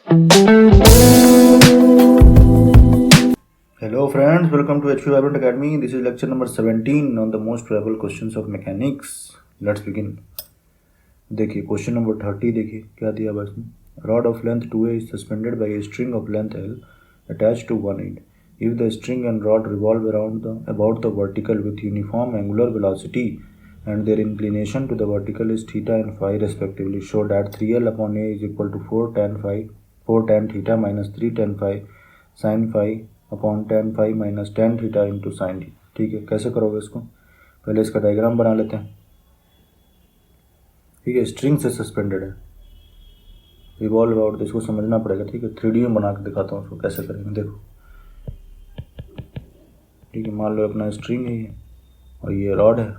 Hello friends, welcome to HP Vibrant Academy. This is lecture number 17 on the most probable questions of mechanics. Let's begin. देखिए question number 30 देखिए क्या दिया बस में. Rod of length 2a is suspended by a string of length L attached to one end. If the string and rod revolve about the vertical with uniform angular velocity and their inclination to the vertical is theta and phi respectively, show that 3L upon a is equal to 4 tan theta minus 3 tan phi sin phi upon tan phi minus tan theta into sine theta. ठीक है, कैसे करोगे इसको? पहले इसका diagram बना लेते हैं. ठीक है, स्ट्रिंग से सस्पेंडेड है, रिवॉल्व आउट, इसको समझना पड़ेगा. ठीक है, 3D में बना के दिखाता हूँ उसको कैसे करेंगे. देखो, ठीक है, मान लो अपना स्ट्रिंग है ये और ये रॉड है.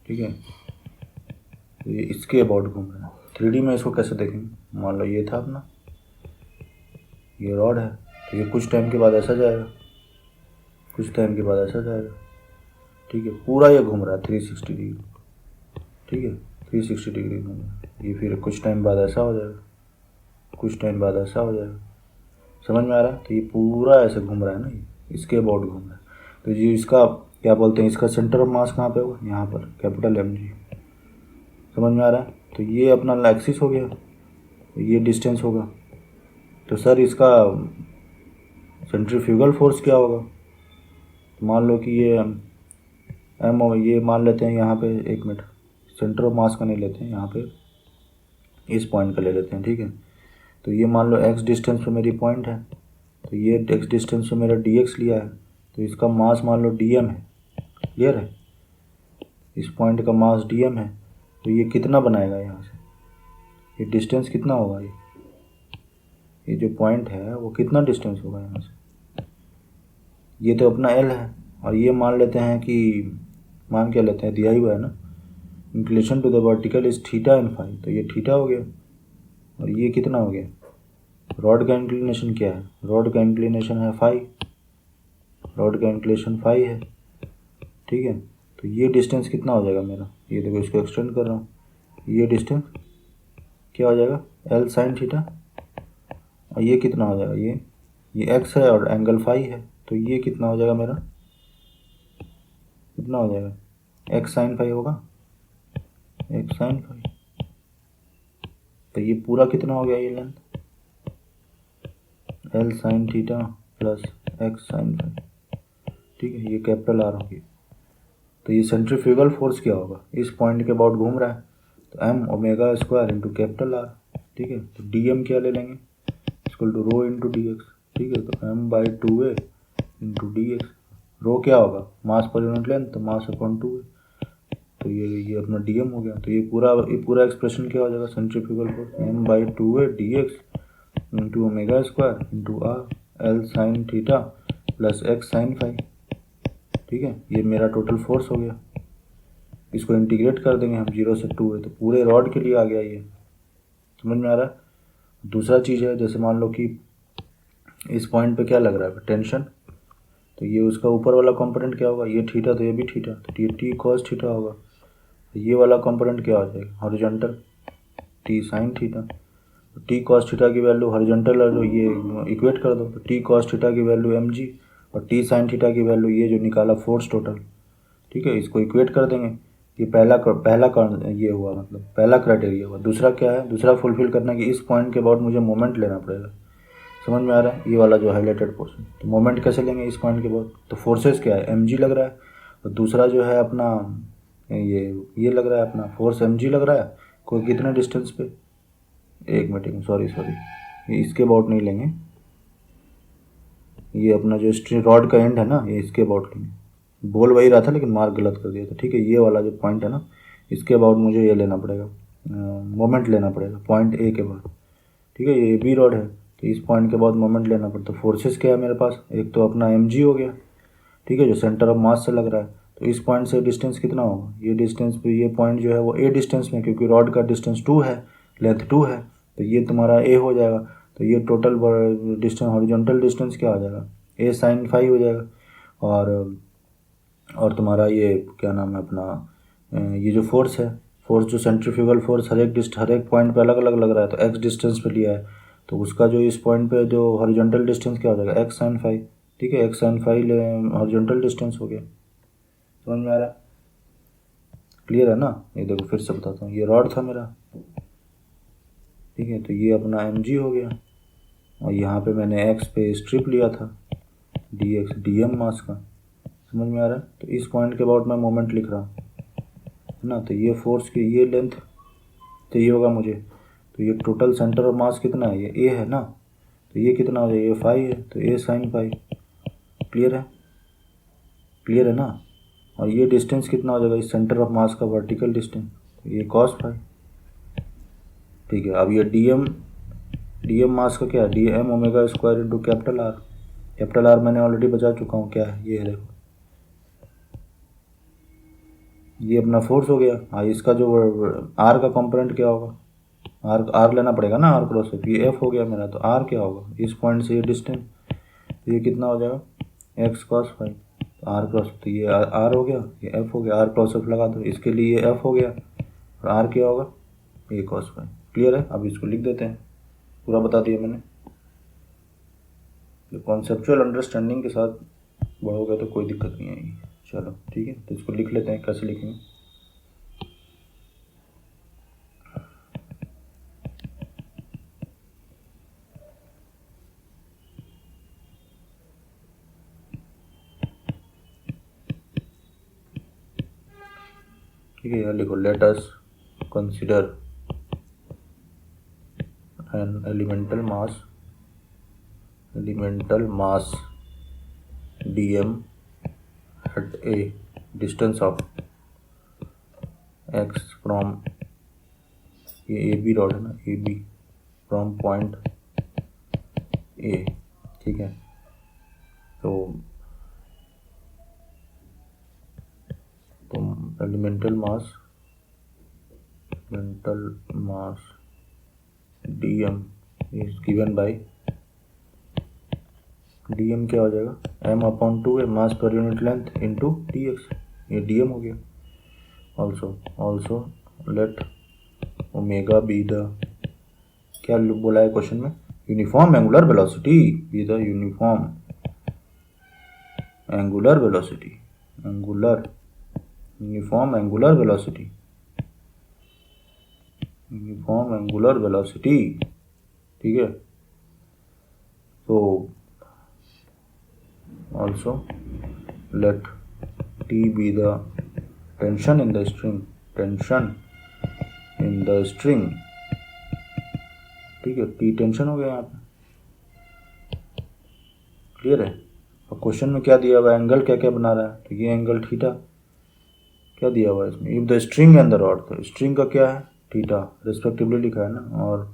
ठीक है, तो ये इसके अबाउट घूम रहा है. 3D में इसको कैसे देखेंगे? मान लो ये था अपना, ये रॉड है, तो ये कुछ टाइम के बाद ऐसा जाएगा, कुछ टाइम के बाद ऐसा जाएगा. ठीक है, पूरा ये घूम रहा है 360 डिग्री. ठीक है, 360 डिग्री घूम रहा है. ये फिर कुछ टाइम बाद ऐसा हो जाएगा, कुछ टाइम बाद ऐसा हो जाएगा. समझ में आ रहा है? तो ये पूरा ऐसे घूम रहा है ना, ये इसके अबाउट घूम रहा है. तो ये इसका क्या बोलते हैं, इसका सेंटर ऑफ मास कहाँ पे होगा? यहाँ पर, कैपिटल MG. समझ में आ रहा है? तो ये अपना एक्सिस हो गया, ये डिस्टेंस होगा. तो सर इसका सेंट्रीफ्यूगल फोर्स क्या होगा? मान लो कि ये एम, ये मान लेते हैं यहाँ पे, एक मिनट, सेंटर ऑफ मास का नहीं लेते हैं, यहाँ पे इस पॉइंट का ले लेते हैं. ठीक है, तो ये मान लो x डिस्टेंस पे मेरी पॉइंट है, तो ये x डिस्टेंस पे मेरा dx लिया है, तो इसका मास मान लो dm है. क्लियर है? इस पॉइंट का मास dm है. तो ये कितना बनाएगा यहाँ से? ये डिस्टेंस कितना होगा? ये जो पॉइंट है वो कितना डिस्टेंस होगा यहाँ से? ये तो अपना L है, और ये मान लेते हैं कि, मान क्या लेते हैं, दिया ही हुआ है ना, inclination to the vertical is theta and phi. तो ये थीटा हो गया, और ये कितना हो गया? रॉड का इंक्लिनेशन क्या है? रॉड का इंक्लिनेशन है फाई, रॉड का इंक्लिनेशन फाई है. ठीक है, तो ये डिस्टेंस कितना हो जाएगा मेरा? ये देखो, इसको एक्सटेंड कर रहा हूँ. ये डिस्टेंस क्या हो जाएगा? L sine theta. और ये कितना हो जाएगा? ये x है और एंगल फाई है, तो ये कितना हो जाएगा मेरा? कितना हो जाएगा? x साइन फाई होगा, x साइन फाई. तो ये पूरा कितना हो गया? ये length L sine theta plus x sine phi. ठीक है, ये कैपिटल R हो गया. तो ये सेंट्रीफ्यूगल फोर्स क्या होगा? इस पॉइंट के अबाउट घूम रहा है, तो m omega square into capital R. ठीक है, तो dm क्या ले लेंगे? Equal to rho into dx. ठीक है, तो m/2a इंटू dx. रो क्या होगा? मास पर यूनिट लेंथ, तो मास अपॉन 2a. तो ये अपना dm हो गया. तो ये पूरा एक्सप्रेशन क्या हो जाएगा? Centrifugal force m/2a dx into omega square into r L sine theta plus x sine phi. ठीक है, ये मेरा टोटल फोर्स हो गया. इसको इंटीग्रेट कर देंगे हम 0 से 2a, तो पूरे रॉड के लिए आ गया ये. समझ में आ रहा है? दूसरा चीज़ है, जैसे मान लो कि इस पॉइंट पे क्या लग रहा है? टेंशन. तो ये उसका ऊपर वाला कंपोनेंट क्या होगा? ये थीटा, तो ये भी थीटा, तो ये t cos थीटा होगा. तो ये वाला कंपोनेंट क्या हो जाएगा? Horizontal, t sin theta. तो t cos थीटा की वैल्यू हॉरिजॉन्टल है, तो ये इक्वेट कर दो. तो t cos थीटा की वैल्यू mg और t sin थीटा की वैल्यू ये जो निकाला फोर्स टोटल. ठीक है, इसको इक्वेट कर देंगे. ये पहला ये हुआ, मतलब पहला क्राइटेरिया हुआ. दूसरा क्या है? दूसरा फुलफिल करना कि इस पॉइंट के अबाउट मुझे मोमेंट लेना पड़ेगा. समझ में आ रहा है? ये वाला जो हाईलाइटेड पोर्शन. तो मोमेंट कैसे लेंगे इस पॉइंट के अबाउट? तो फोर्सेस क्या है? mg लग रहा है, और दूसरा जो है अपना ये लग रहा है, अपना फोर्स mg लग रहा है. कोई कितने डिस्टेंस पे? एक मिनट, सॉरी, ये इसके अबाउट नहीं लेंगे. ये अपना जो रॉड का एंड है ना, ये इसके अबाउट लेंगे. बोल वही रहा था लेकिन मार्क गलत कर दिया था. ठीक है, ये वाला जो पॉइंट है ना, इसके अबाउट मुझे ये लेना पड़ेगा, मोमेंट लेना पड़ेगा पॉइंट ए के बाद. ठीक है, ये बी रॉड है, तो इस पॉइंट के बाद मोमेंट लेना पड़ता. तो फोर्सेस क्या है मेरे पास? एक तो अपना mg हो गया. ठीक है, जो सेंटर ऑफ मास से लग रहा है. तो इस पॉइंट से डिस्टेंस कितना होगा? ये डिस्टेंस पे, ये पॉइंट जो है वो a डिस्टेंस में, क्योंकि रॉड का डिस्टेंस 2 है, लेंथ 2 है, तो ये तुम्हारा a हो जाएगा. तो ये टोटल डिस्टेंस, हॉरिजॉन्टल डिस्टेंस क्या हो जाएगा? a साइन फाई हो जाएगा. और तुम्हारा ये क्या नाम है अपना, ये जो फोर्स है, फोर्स जो सेंट्रीफ्यूगल फोर्स हर एक पॉइंट पे अलग अलग लग रहा है, तो x डिस्टेंस पे लिया है, तो उसका जो इस पॉइंट पे जो हॉरिजॉन्टल डिस्टेंस क्या हो जाएगा, एक्स साइन फाई। ठीक है, X sine phi horizontal distance हो गया। समझ में आ रहा है? क्लियर है ना? ये देखो फिर से बताता हूँ, ये रॉड था मेरा, ठीक है, तो ये अपना एम जी हो गया, और यहाँ पे मैंने एक्स पे स्ट्रिप लिया था डी एक्स, डी एम मास का। समझ में आ रहा है? तो इस पॉइंट के अबाउट मैं मोमेंट लिख रहा हूँ, है ना। तो ये फोर्स की ये लेंथ चाहिए होगा मुझे, तो ये टोटल सेंटर ऑफ मास कितना है, ये ए है ना, तो ये कितना हो जाएगा, ये फाई है, तो ए साइन फाई। क्लियर है? क्लियर है ना? और ये डिस्टेंस कितना हो जाएगा इस सेंटर ऑफ मास का वर्टिकल डिस्टेंस, तो ये कॉस फाई। ठीक है, अब ये डी एम मास का क्या है, D M omega square into capital R. Capital R मैंने ऑलरेडी बता चुका हूँ क्या है, ये है देखो, ये अपना फोर्स हो गया। हाँ, इसका जो आर का कंपोनेंट क्या होगा, आर लेना पड़ेगा ना, आर क्रॉस एफ, ये एफ हो गया मेरा, तो आर क्या होगा इस पॉइंट से ये डिस्टेंस, तो ये कितना हो जाएगा, एक्स कॉस फाई, तो आर क्रॉस, तो ये आर हो गया, ये एफ हो गया, आर क्रॉस एफ लगा दो, इसके लिए ये एफ हो गया, और आर क्या होगा, ये कॉस फाई। क्लियर है? अब इसको लिख देते हैं, पूरा बता दिया मैंने। तो कॉन्सेप्चुअल अंडरस्टैंडिंग के साथ बढ़ोगे तो कोई दिक्कत नहीं आएगी। चलो ठीक है, तो इसको लिख लेते हैं, कैसे लिखेंगे। ठीक है, यहाँ लिखो, let us consider N elemental mass dm at a distance of x from, ये ए बी रॉड है ना, a b from point a. ठीक है, तो elemental mass dm is given by, dm क्या हो जाएगा, m/2 है, mass per unit length into dx, ये dm हो गया। Also let omega be the, क्या बोला है क्वेश्चन में, uniform angular velocity, be the uniform angular velocity, uniform angular velocity. ठीक है, तो also let T be the tension in the string, ठीक है, T टेंशन हो गया यहाँ पे। क्लियर है? और क्वेश्चन में क्या दिया हुआ है, एंगल क्या क्या बना रहा है, तो ये एंगल थीटा क्या दिया हुआ है इसमें, if the string and the rod, तो स्ट्रिंग का क्या है, थीटा रिस्पेक्टिवली लिखा है ना, और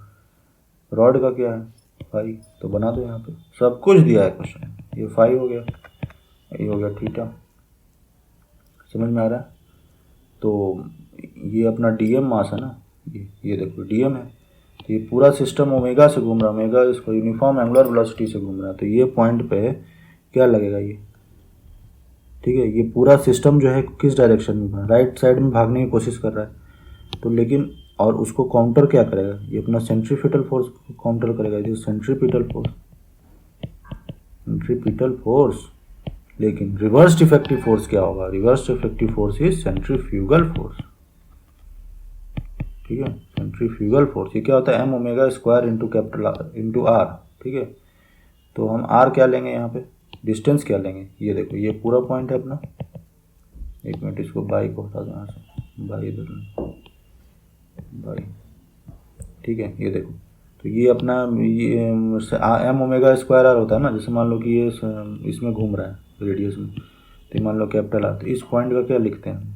रॉड का क्या है, फाई, तो बना दो यहाँ पे, सब कुछ दिया है क्वेश्चन। ये फाई हो गया, ये हो गया थीटा। समझ में आ रहा है? तो ये अपना डीएम मास है ना, ये देखो डीएम है, तो ये पूरा सिस्टम ओमेगा से घूम रहा है, ओमेगा इसको यूनिफॉर्म एंगुलर वेलोसिटी से घूम रहा है, तो ये पॉइंट पे क्या लगेगा ये, ठीक है, ये पूरा सिस्टम जो है किस डायरेक्शन में, राइट साइड में भागने की कोशिश कर रहा है, तो लेकिन और उसको काउंटर क्या करेगा, ये अपना सेंट्रीपिटल फोर्स काउंटर करेगा, ये सेंट्रीपिटल फोर्स। लेकिन रिवर्स इफेक्टिव फोर्स क्या होगा, reverse effective force is centrifugal force. ठीक है, सेंट्रीफ्यूगल फोर्स, ये क्या होता है, M omega square into capital R into R. ठीक है, तो हम आर क्या लेंगे यहाँ पे, डिस्टेंस क्या लेंगे, ये देखो ये पूरा पॉइंट है अपना, एक मिनट इसको बाई को हटा दो यहाँ से, बाई इधर बाई। ठीक है, ये देखो, तो ये अपना ये एम ओमेगा स्क्वायर आर होता है ना, जैसे मान लो कि ये इसमें घूम रहा है रेडियस में, तो मान लो कैपिटल आर, तो इस पॉइंट का क्या लिखते हैं,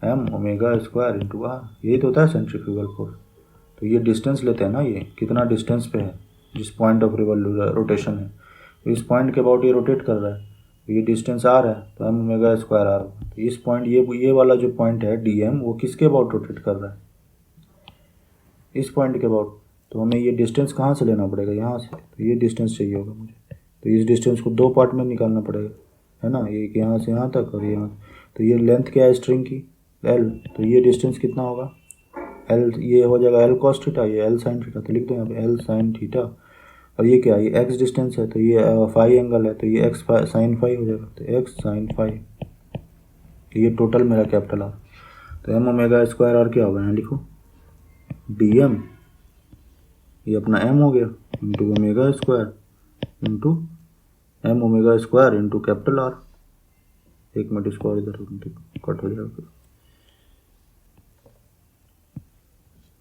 M omega square into R, यही तो होता है सेंट्रीफ्यूगल फोर्स। तो ये डिस्टेंस लेते हैं ना, ये कितना डिस्टेंस पे है, जिस पॉइंट ऑफ रोटेशन है, तो इस पॉइंट के अबाउट ये रोटेट कर रहा है, तो ये डिस्टेंस आर है, तो एम ओमेगा स्क्वायर आर। तो इस पॉइंट ये वाला जो पॉइंट है डी एम, वो किसके अबाउट रोटेट कर रहा है, इस पॉइंट के अबाउट। तो हमें ये डिस्टेंस कहाँ से लेना पड़ेगा, यहाँ से, तो ये डिस्टेंस चाहिए होगा मुझे, तो इस डिस्टेंस को दो पार्ट में निकालना पड़ेगा, है ना, एक यहाँ से यहाँ तक और यहाँ, तो ये लेंथ क्या है स्ट्रिंग की, एल, तो ये डिस्टेंस कितना होगा, एल, ये हो जाएगा एल कॉस थीटा, ये एल साइन थीटा, तो लिख दो यहाँ पे एल साइन थीटा, और ये क्या है, ये एक्स डिस्टेंस है, तो ये फाई एंगल है, तो ये एक्स साइन फाई हो जाएगा, तो एक्स साइन फाई, ये टोटल मेरा कैपिटल आर। तो एम ओमेगा स्क्वायर आर क्या होगा, यहाँ लिखो डी एम, ये अपना एम हो गया, into omega square into M omega square into capital R. एक मिनट इसको और इधर कट हो जाएगा,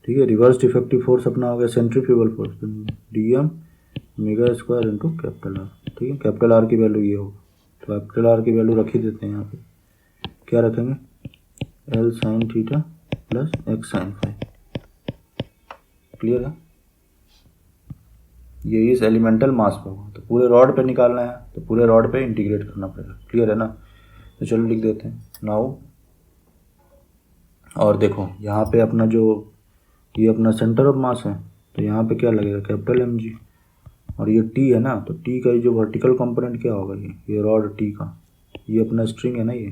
ठीक है। रिवर्स इफेक्टिव फोर्स अपना हो गया centrifugal force, D M omega square into capital R, ठीक है। कैपिटल आर की वैल्यू ये होगा, तो कैपिटल आर की वैल्यू रख ही देते हैं यहाँ पे, क्या रखेंगे, L sine theta plus x sine phi. Clear है, ये इस एलिमेंटल मास पर होगा, तो पूरे रॉड पे निकालना है तो पूरे रॉड पे इंटीग्रेट करना पड़ेगा। क्लियर है ना, तो चलो लिख देते हैं नाउ। और देखो यहाँ पे अपना जो ये अपना सेंटर ऑफ मास है, तो यहाँ पे क्या लगेगा, कैपिटल एम जी, और ये टी है ना, तो टी का जो वर्टिकल कंपोनेंट क्या होगा, ये रॉड टी का, ये अपना स्ट्रिंग है ना ये,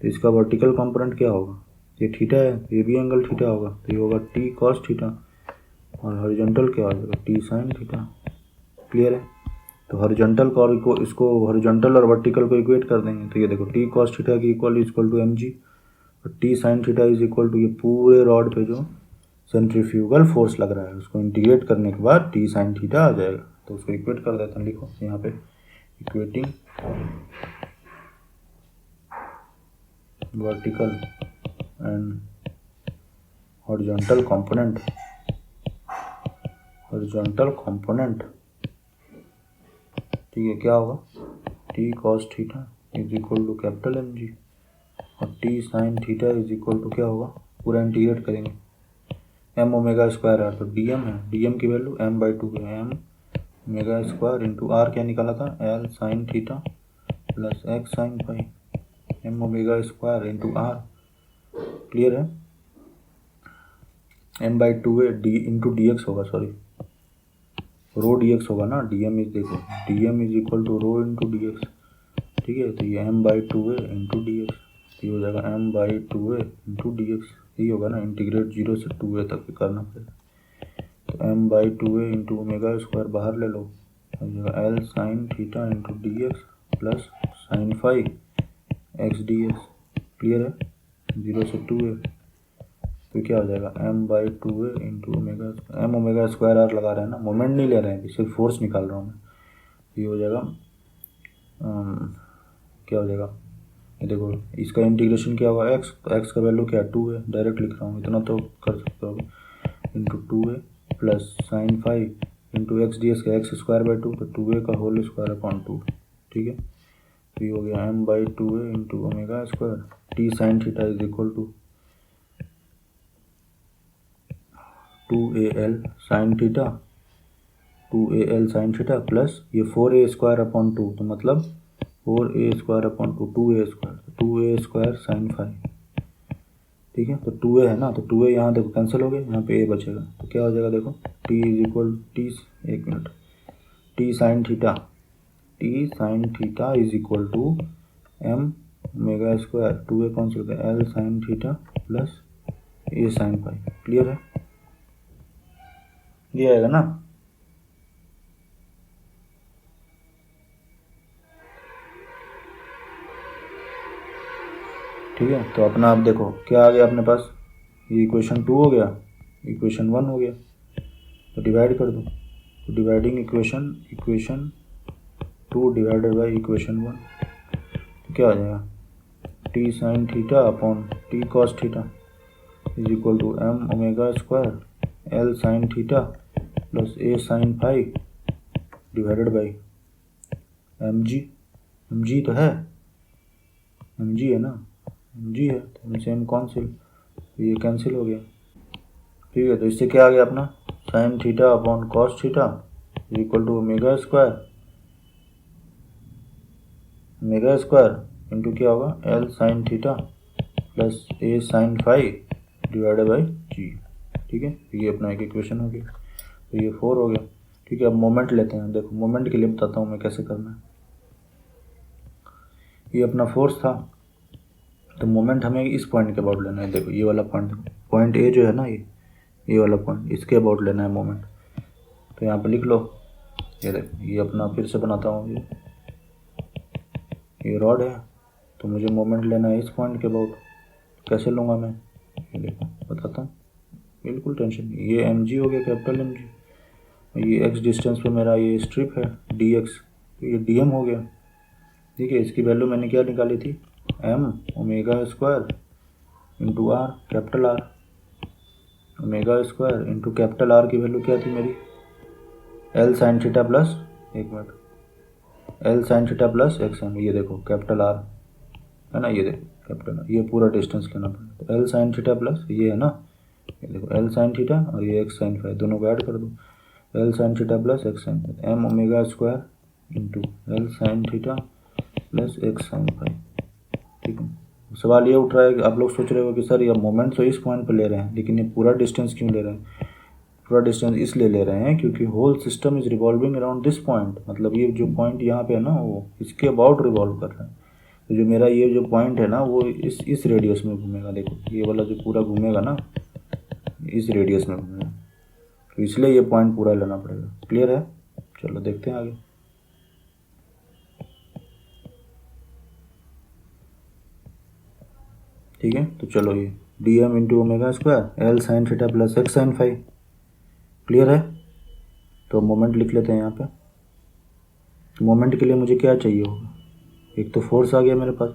तो इसका वर्टिकल कंपोनेंट क्या होगा, ये थीटा है, ये भी एंगल थीटा होगा, तो ये होगा टी कॉस थीटा, और हॉरिजॉन्टल क्या हो जाएगा, टी साइन थीटा। क्लियर है, तो हॉरिजॉन्टल को और इसको हॉरिजॉन्टल और वर्टिकल को इक्वेट कर देंगे, तो ये देखो टी कॉस थीटा की इक्वल टू एम जी, और T sine theta is equal to ये पूरे रॉड पे जो सेंट्रीफ्यूगल फोर्स लग रहा है उसको इंटीग्रेट करने के बाद टी साइन थीटा आ जाएगा। तो उसको इक्वेट कर देते हैं, लिखो यहाँ पे equating vertical and horizontal component, ठीक है, क्या होगा, T cos theta is equal to capital M जी, और T sine theta is equal to क्या होगा, पूरा इंटीग्रेट करेंगे, एम ओमेगा स्क्वायर आर, तो डी एम है, डी एम की वैल्यू एम बाई टू है, M omega square into r क्या निकाला था, l sine theta plus x sine phi, m omega square into are. Clear है, M by two है, D into D x होगा, sorry rho D x होगा ना, D M is देखो D M is equal to rho into D X, ठीक है। तो ये एम बाई टू है इंटू डी एक्स, ये हो जाएगा एम बाई टू है इंटू डी एक्स, यही होगा ना, इंटीग्रेट 0 से 2a तक करना पड़ेगा, तो M by two A into omega square बाहर ले लो, हो जाएगा L sine theta into D x plus sine phi X D x. Clear है, 0 से 2a, तो क्या हो जाएगा M by two A into omega, M omega square R लगा रहे हैं ना, मोमेंट नहीं ले रहे हैं, सिर्फ फोर्स निकाल रहा हूँ मैं, ये हो जाएगा क्या हो जाएगा, ये देखो इसका इंटीग्रेशन क्या होगा, एक्स, तो एक्स का वैल्यू क्या है 2 है, डायरेक्ट लिख रहा हूँ, इतना तो कर सकते हो, into 2a plus sign five into x D S का एक्स स्क्वायर बाई 2, तो 2a का होल स्क्वायर अपॉन 2, ठीक है। तो ये हो गया M by 2a into omega square, T sine theta is equal to 2al sine theta, 2al sine theta plus ये 4a स्क्वायर अपॉन 2, तो मतलब 4a square upon 2a square sine five, ठीक है। तो 2a है ना, तो 2a यहाँ देखो कैंसिल हो गया, यहाँ पे a बचेगा, तो क्या हो जाएगा देखो, t इज इक्वल टी, एक मिनट, T sine theta is equal to M omega square, 2a कौन सा होता है, L sine theta plus a sine five. Clear है, ये आएगा ना, ठीक है। तो अपना आप देखो क्या आ गया अपने पास, ये इक्वेशन 2 हो गया, इक्वेशन 1 हो गया, तो डिवाइड कर दो, तो dividing equation 2 divided by equation 1, तो क्या आ जाएगा, T sine theta upon T cos theta is equal to M omega square L sine theta plus A sine five divided by M G तो है, एम जी है ना, एम जी है, तो इनसे एम कैंसिल, तो ये कैंसिल हो गया, ठीक है। तो इससे क्या आ गया अपना, sine theta upon cos theta is equal to omega square into क्या होगा, l sine theta plus A sine five divided by g, ठीक है। तो ये अपना एक इक्वेशन हो गया, तो ये 4 हो गया, ठीक है। अब मोमेंट लेते हैं, देखो मोमेंट के लिए बताता हूँ मैं कैसे करना है। ये अपना फोर्स था, तो मोमेंट हमें इस पॉइंट के अबाउट लेना है, देखो ये वाला पॉइंट ए जो है ना, ये वाला पॉइंट, इसके अबाउट लेना है मोमेंट। तो यहाँ पे लिख लो, ये देखो ये अपना फिर से बनाता हूँ, ये रॉड है, तो मुझे मोमेंट लेना है इस पॉइंट के अबाउट। कैसे लूँगा मैं, ये देखो बताता हूँ, बिल्कुल टेंशन नहीं। ये mg हो गया, कैपिटल mg, ये x डिस्टेंस पे मेरा ये स्ट्रिप है dx, तो ये dm हो गया। ठीक है, इसकी वैल्यू मैंने क्या निकाली थी, m omega square into R, capital R, omega square into capital R की वैल्यू क्या थी मेरी, एल साइन थीटा प्लस, एक मिनट, L sine theta plus X M, ये देखो कैपिटल आर है ना, ये देखो कैपिटल आर, ये पूरा डिस्टेंस लेना पड़ेगा। तो एल साइन थीटा प्लस ये है ना, ये देखो एल साइन थीटा और ये एक्स साइन फाई, दोनों को ऐड कर दो, L sine theta plus x sine, M omega square into L sine theta plus x sine phi. ठीक है, सवाल ये उठ रहा है कि आप लोग सोच रहे हो कि सर ये मोमेंट तो इस पॉइंट पर ले रहे हैं, लेकिन ये पूरा डिस्टेंस क्यों ले रहे हैं। पूरा डिस्टेंस इसलिए ले रहे हैं क्योंकि whole system is revolving around this point, मतलब ये जो पॉइंट यहाँ पे है ना वो इसके अबाउट रिवॉल्व कर रहा है। तो जो मेरा ये जो पॉइंट है ना वो इस रेडियस में घूमेगा, देखो ये वाला जो पूरा घूमेगा ना इस रेडियस में घूमेगा, तो इसलिए ये पॉइंट पूरा लेना पड़ेगा। क्लियर है, चलो देखते हैं आगे। ठीक है, तो चलो ये d m into omega square L sine theta plus x sine phi, clear है। तो मोमेंट लिख लेते हैं यहाँ पे। मोमेंट के लिए मुझे क्या चाहिए होगा, एक तो फोर्स आ गया मेरे पास,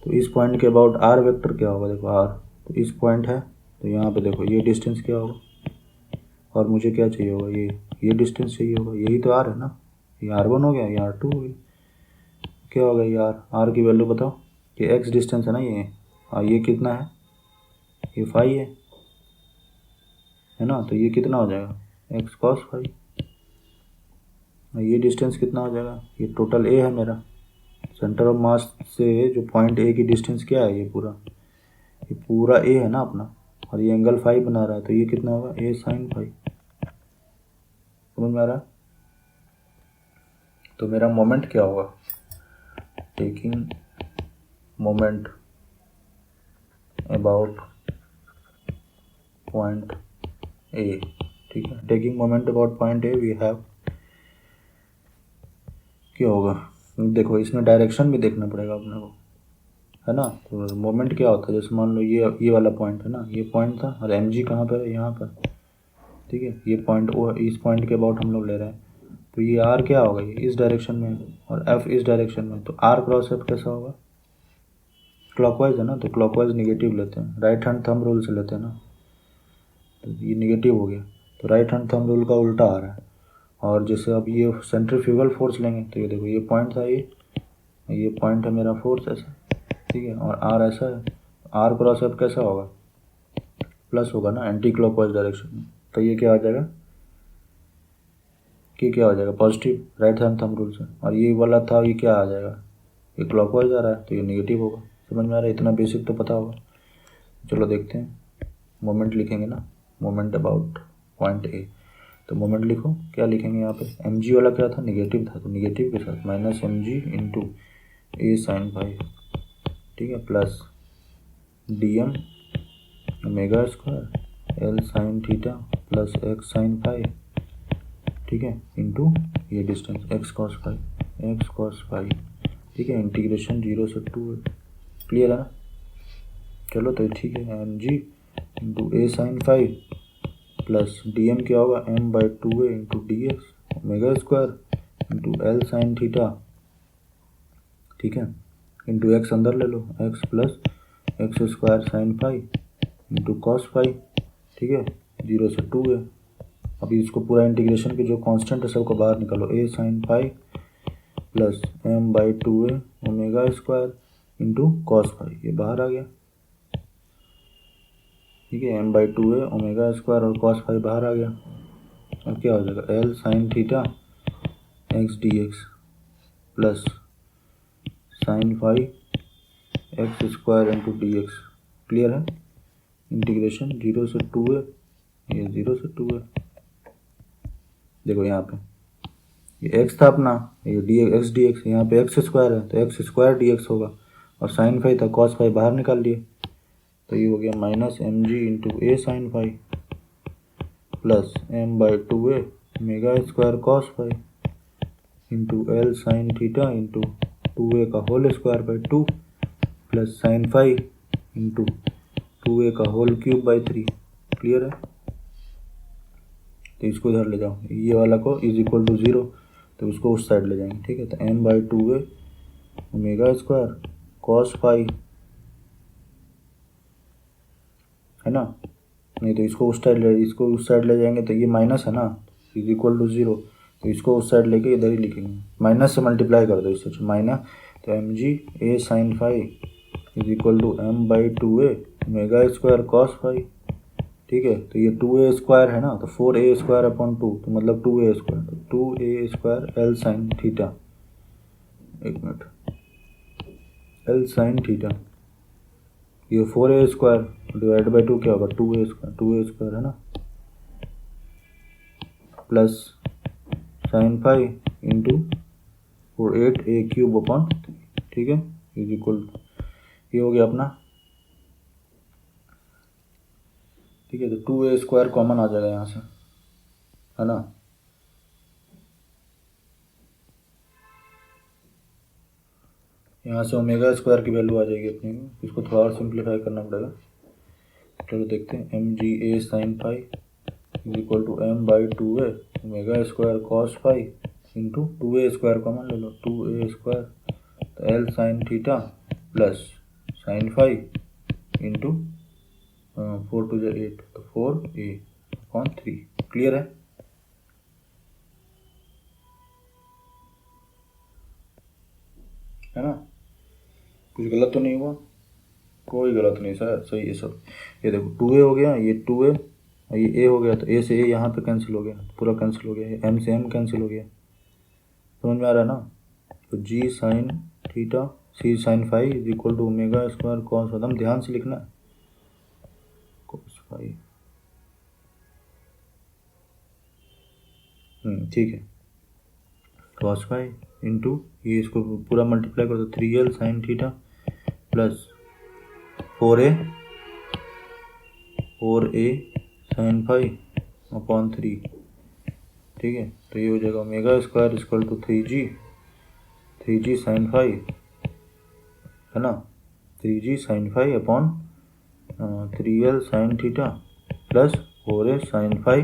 तो इस पॉइंट के अबाउट आर वेक्टर क्या होगा, देखो आर, तो इस पॉइंट है, तो यहाँ पे देखो ये डिस्टेंस क्या होगा, और मुझे क्या चाहिए होगा, ये डिस्टेंस चाहिए होगा, यही तो आर है ना, ये R1 हो गया, ये R2 हो गया, क्या होगा ये आर की वैल्यू बताओ, ये एक्स डिस्टेंस है ना ये, और ये कितना है, ये फाई है ना, तो ये कितना हो जाएगा एक्स कॉस फाई, ये डिस्टेंस कितना हो जाएगा, ये टोटल ए है मेरा, सेंटर ऑफ मास से जो पॉइंट ए की डिस्टेंस क्या है, ये पूरा ए है ना अपना, और ये एंगल फाई बना रहा है, तो ये कितना होगा ए साइन फाई, समझ में आ रहा है। तो मेरा मोमेंट क्या होगा, taking moment about point a, ठीक है, taking moment about point A V have, क्या होगा, देखो इसमें डायरेक्शन भी देखना पड़ेगा अपने को, है ना। तो मोमेंट क्या होता है, जैसे मान लो ये वाला पॉइंट है ना, ये पॉइंट था, और एम जी कहाँ पर है, यहाँ पर, ठीक है, ये पॉइंट वो इस पॉइंट के अबाउट हम लोग ले रहे हैं, तो ये आर क्या होगा, ये इस डायरेक्शन में और एफ इस डायरेक्शन में, तो आर क्रॉस एफ कैसा होगा, क्लॉकवाइज है ना, तो क्लॉकवाइज निगेटिव लेते हैं, राइट हैंड थंब रूल से लेते हैं ना, तो ये निगेटिव हो गया, तो राइट हैंड थंब रूल का उल्टा आ रहा है। और जैसे अब ये सेंट्रीफ्यूगल फोर्स लेंगे, तो ये देखो ये पॉइंट था, ये पॉइंट है मेरा फोर्स ऐसा, ठीक है, और आर ऐसा है, आर क्रॉस एफ कैसा होगा, प्लस होगा ना, एंटी क्लॉकवाइज डायरेक्शन में, तो ये क्या आ जाएगा, कि क्या हो जाएगा positive right hand thumb rule से, और ये वाला था ये क्या आ जाएगा, ये क्लॉकवाइज आ रहा है, तो ये नेगेटिव होगा। समझ में आ रहा है, इतना बेसिक तो पता होगा। चलो देखते हैं, मोमेंट लिखेंगे ना, मोमेंट अबाउट पॉइंट ए, तो मोमेंट लिखो, क्या लिखेंगे यहाँ पे, एम जी वाला क्या था, निगेटिव था, तो निगेटिव के साथ minus m g into a sine phi, ठीक है, plus d M omega square L sine theta plus x sine phi, ठीक है, इंटू ये डिस्टेंस एक्स कॉस फाई, ठीक है, इंटीग्रेशन 0 से 2 है। क्लियर है ना, चलो तो ठीक है, m g into a sine phi plus d m क्या होगा, m by 2 a into D x omega square into L sine theta, ठीक है, इंटू एक्स अंदर ले लो, x plus x square sine phi into cos phi, ठीक है, 0 से 2 है। अभी इसको पूरा इंटीग्रेशन के जो कांस्टेंट है सबको बाहर निकालो, a sine phi plus m by 2 a omega square into cos phi, ये बाहर आ गया, ठीक है, M by 2 a omega square और कॉस फाई बाहर आ गया, और क्या हो जाएगा L sine theta x D x plus sine phi x square into D x. Clear है, इंटीग्रेशन 0 से 2 है, ये 0 से 2 है, देखो यहाँ पे ये x था अपना, ये डी एक्स डी एक्स, यहाँ पे एक्स स्क्वायर है तो एक्स स्क्वायर डी एक्स होगा, और साइन फाई था, कॉस फाई बाहर निकाल लिए, तो ये हो गया minus m g into a sine phi plus m by 2 a omega square cos phi into L sine theta into 2a का whole square by 2 plus sine phi into 2a का whole cube by 3। Clear है? तो इसको इधर ले जाओ, ये वाला को इज इक्वल टू 0, तो उसको उस साइड ले जाएंगे। ठीक है, तो m by 2a omega square cos phi है ना, नहीं तो इसको उस साइड ले जाएंगे तो ये माइनस है ना, इज इक्वल टू 0, तो इसको उस साइड लेके इधर ही लिखेंगे, माइनस से मल्टीप्लाई कर दो इससे माइनस, तो m g a sine phi is equal to m by 2a omega square cos phi. ठीक है, तो ये 2a स्क्वायर है ना, तो 4a स्क्वायर अपॉन 2, तो मतलब 2a स्क्वायर, तो 2a square L sine theta, एक मिनट, एल साइन थीटा, ये 4a स्क्वायर डिवाइड बाई 2 क्या होगा, 2a स्क्वायर है ना, plus sine phi into 8a cube upon, ठीक है, इज इक्वल, ये हो गया अपना। ठीक है, तो 2a स्क्वायर कॉमन आ जाएगा यहाँ से, है ना, यहाँ से ओमेगा स्क्वायर की वैल्यू आ जाएगी अपने को, इसको थोड़ा और सिंप्लीफाई करना पड़ेगा। चलो देखते हैं, m g a sine phi is equal to m by 2a omega square cos phi into 2a square common ले लो, 2a स्क्वायर, तो l sine theta plus sine phi into 4 to 8, तो 4a अपॉन 3। क्लियर है ना, कुछ गलत तो नहीं हुआ? कोई गलत नहीं सर, सही है सब। ये देखो 2a हो गया, ये 2a, ये a हो गया, तो a से a यहाँ पे कैंसिल हो गया, पूरा कैंसिल हो गया, ये m से m कैंसिल हो गया, समझ में आ रहा है ना। तो g sine theta c sine phi is equal to omega square cos, एकदम ध्यान से लिखना, कॉस फाई, ठीक है, कॉस फाई इंटू ये, इसको पूरा मल्टीप्लाई कर दो, 3l sine theta plus 4a sine phi upon 3। ठीक है, तो ये हो जाएगा omega square equal to 3g sine phi, है ना, 3g sine phi upon 3l sine theta plus 4a sine phi.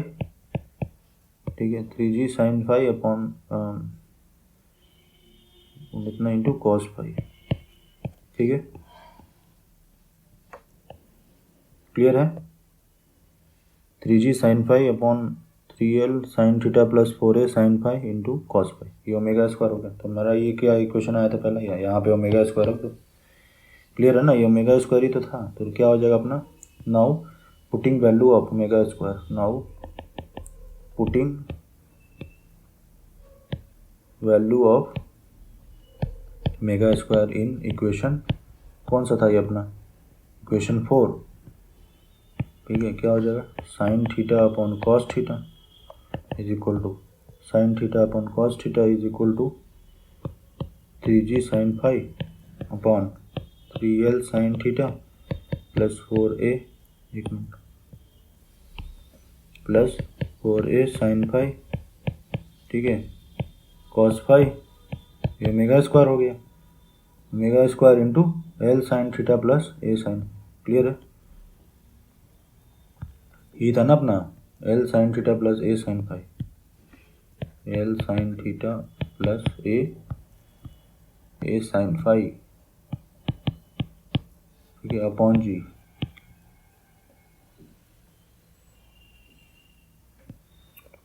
ठीक है, 3g साइन फाई अपॉन इतना इंटू कॉस फाई। ठीक है, क्लियर है, 3g sine phi upon 3l sine theta plus 4a sine phi into cos phi, ये omega square हो गया। तो मेरा ये क्या इक्वेशन आया था पहले, यहाँ पे ओमेगा स्क्वायर रख दो। क्लियर है ना, ये ओमेगा स्क्वायर ही तो था, तो क्या हो जाएगा अपना, now putting value of omega square, now putting value of omega square in equation, कौन सा था ये अपना, इक्वेशन 4। ठीक है, क्या हो जाएगा, sine theta upon cos theta is equal to sine theta upon cos theta is equal to 3g sine phi upon 3l sine theta plus 4a, एक मिनट, प्लस 4a साइन फाई, ठीक है, कॉस फाई, ये ओमेगा स्क्वायर हो गया, omega square into L sine theta plus ए sine. Clear है, ये था ना अपना एल साइन थीटा प्लस ए sine phi, l sine theta plus ए साइन फाई, ठीक है, अपॉन जी।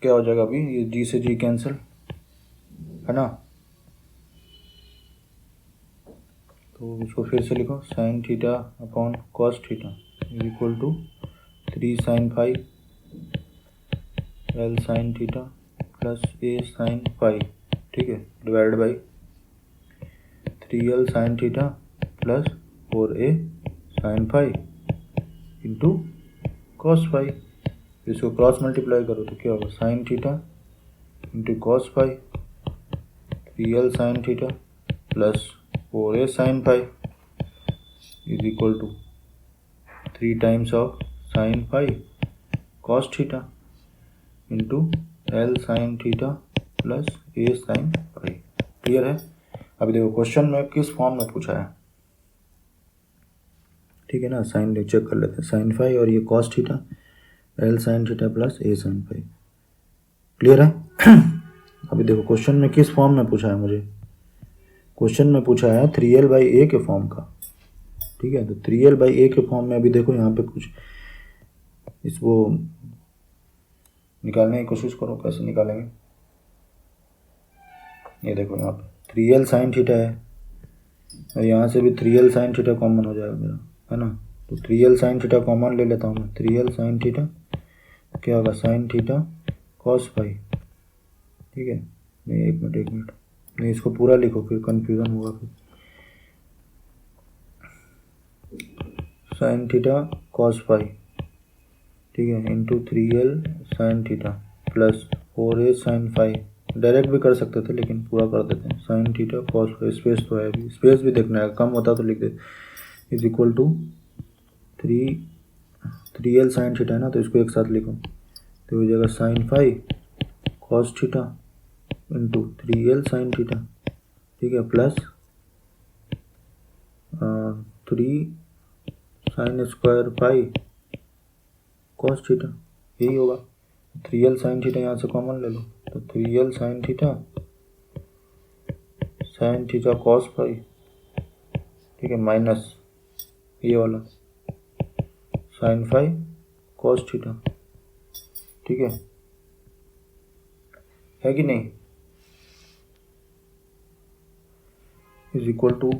क्या हो जाएगा अभी, ये जी से जी कैंसिल, है ना, तो इसको फिर से लिखो, sine theta upon cos theta is equal to 3 sine phi l sine theta plus A sine phi, ठीक है, divide by 3l sine theta plus 4a sine phi into cos phi. इसको क्रॉस मल्टीप्लाई करो तो क्या होगा, sine theta into cos phi, 3l sine theta plus 4a sine phi is equal to 3 times of sine phi cos theta into L sine theta plus A sine phi. Clear है। अभी देखो question में किस form में पूछा है, ठीक है ना। साइन चेक कर लेते हैं, साइन फाई और ये cos theta, l sine theta plus ए साइन फाई। क्लियर है। अभी देखो क्वेश्चन में किस फॉर्म में पूछा है मुझे, क्वेश्चन में पूछा है 3l/a के फॉर्म का, ठीक है। तो 3l/a के फॉर्म में अभी देखो यहाँ पे कुछ इसको निकालने की कोशिश करो, कैसे निकालेंगे। ये देखो यहाँ पे 3l साइन थीटा है और यहाँ से भी 3l साइन थीटा कॉमन हो जाएगा मेरा, है ना। तो 3l साइन थीटा कॉमन ले लेता हूँ मैं। 3l साइन थीटा क्या होगा, साइन थीटा कॉस फाई, ठीक है। नहीं एक मिनट नहीं, इसको पूरा लिखो फिर कंफ्यूजन होगा फिर। साइन थीटा कॉस फाई, ठीक है, into 3l sine theta plus 4a sine phi. Direct भी कर सकते थे लेकिन पूरा कर देते हैं। Sine theta cos phi, space तो है, अभी स्पेस भी देखना है, कम होता तो लिख दे, is equal to 3l sine theta है ना, तो इसको एक साथ लिखो तो हो जाएगा sine phi cos theta into 3l sine theta, ठीक है, plus 3 sine square phi cos theta, यही होगा। 3l साइन थीटा यहाँ से कॉमन ले लो, तो 3l sine theta cos phi, ठीक है, माइनस ये वाला साइन फाई कॉस थीटा, ठीक है कि नहीं, इज इक्वल टू,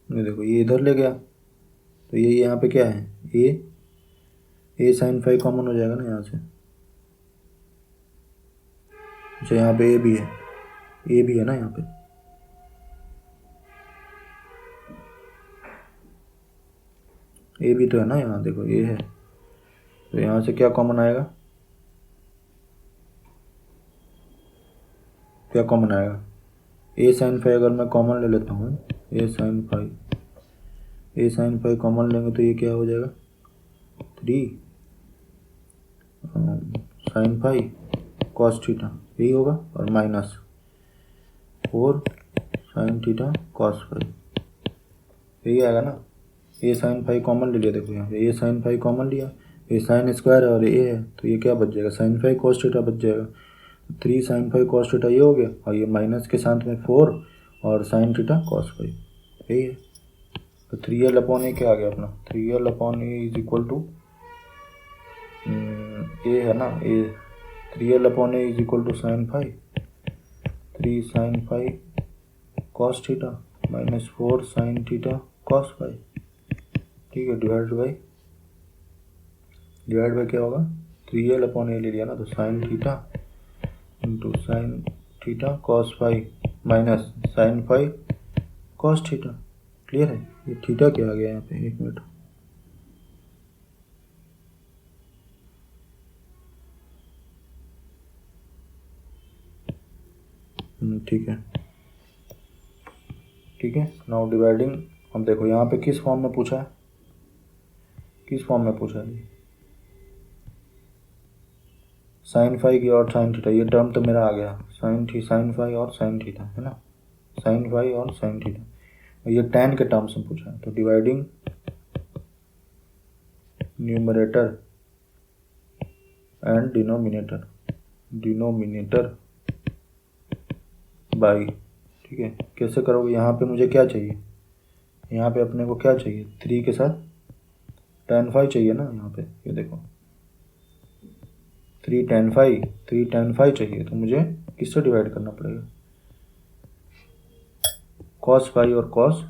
ये देखो ये इधर ले गया तो ये यहाँ पे क्या है, ए साइन फाई कॉमन हो जाएगा ना यहाँ से। अच्छा यहाँ पे ए भी है ना यहाँ पे, ए भी तो है ना यहाँ, देखो ये है, तो यहाँ से क्या कॉमन आएगा, क्या कॉमन आएगा, ए साइन फाई अगर मैं कॉमन ले लेता हूँ, ए साइन फाई कॉमन लेंगे तो ये क्या हो जाएगा, 3 साइन फाई कॉस थीटा, यही होगा, और minus 4 sine theta cos phi, यही आएगा ना। ए साइन फाई कॉमन ले लिया, देखो यहाँ पे ए साइन फाई कॉमन लिया, ए साइन स्क्वायर है और ए है, तो ये क्या बच जाएगा, साइन फाई कॉस थीटा बच जाएगा। 3 साइन फाई कॉस थीटा ये हो गया, और ये माइनस के साथ में 4 और साइन थीटा कॉस फाई, यही है। तो 3l/a क्या आ गया अपना, 3l/a is equal to a है ना, a 3l/a is equal to sine phi 3 sine phi cos theta minus 4 sine theta cos phi, ठीक है, डिवाइड बाई क्या होगा, 3l/a ले लिया ना, तो sine theta into sine theta cos phi minus sine phi cos theta. Clear है। ये थीटा क्या आ गया यहाँ पे, एक मिनट, ठीक है। नाउ डिवाइडिंग, अब देखो यहाँ पे किस फॉर्म में पूछा है, साइन फाई की और साइन थीटा, ये टर्म तो मेरा आ गया, साइन फाई और साइन थीटा, है ना, साइन फाई और साइन थीटा, ये tan के टर्म्स में पूछा है। तो dividing numerator and denominator by, ठीक है, कैसे करोगे, यहाँ पे मुझे क्या चाहिए, यहाँ पे अपने को क्या चाहिए, 3 के साथ tan फाई चाहिए ना, यहाँ पे ये देखो 3 tan फाई चाहिए, तो मुझे किससे डिवाइड करना पड़ेगा, कॉस फाई और cos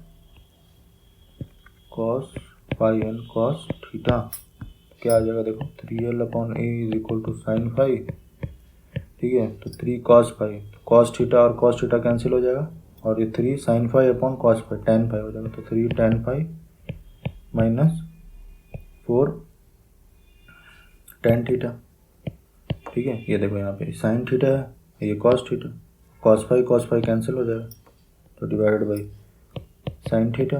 phi and cos theta, क्या आ जाएगा, देखो 3l/a is equal to sine phi, ठीक है, तो 3 कॉस फाई, कॉस थीटा और कॉस थीटा कैंसिल हो जाएगा, और ये 3 sine phi upon cos phi, tan phi हो जाएगा, तो 3 tan phi minus 4 tan theta, ठीक है। ये देखो यहाँ पे साइन थीटा है, ये cos theta, cos phi cancel हो जाएगा, तो डिवाइडेड बाई साइन थीटा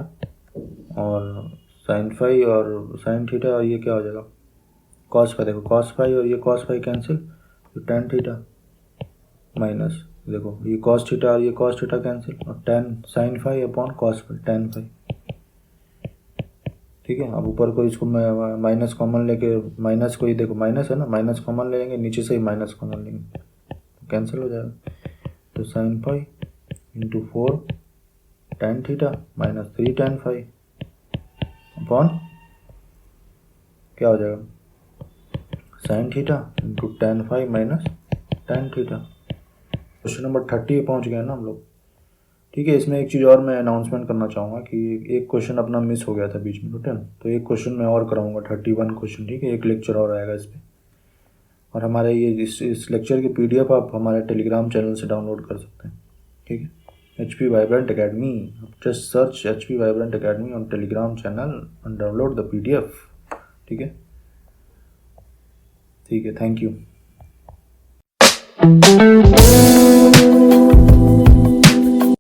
और साइन फाई और साइन थीटा, और ये क्या हो जाएगा, कॉस फाई, देखो कॉस फाई और ये कॉस फाई कैंसिल, तो टेन थीटा माइनस देखो ये कॉस थीटा और ये कॉस थीटा कैंसिल, और tan sine phi upon cos phi, tan phi. ठीक है, अब ऊपर को इसको माइनस कॉमन लेके, माइनस को ही देखो माइनस है ना, माइनस कॉमन ले लेंगे, नीचे से ही माइनस कॉमन लेंगे, कैंसिल हो जाएगा। तो sine phi into 4 tan theta minus 3 tan phi upon क्या हो जाएगा, sine theta into tan phi minus tan theta. Question number 30 पे पहुँच गए ना हम लोग। ठीक है, इसमें एक चीज़ और मैं अनाउंसमेंट करना चाहूँगा कि एक क्वेश्चन अपना मिस हो गया था बीच में, टोटल तो एक क्वेश्चन मैं और कराऊंगा 31 क्वेश्चन। ठीक है, एक लेक्चर और आएगा इस पर, और हमारे ये इस लेक्चर की PDF आप हमारे टेलीग्राम चैनल से डाउनलोड कर सकते हैं। ठीक है, HP Vibrant Academy, just search HP Vibrant Academy on Telegram channel and download the PDF। ठीक है, थैंक यू।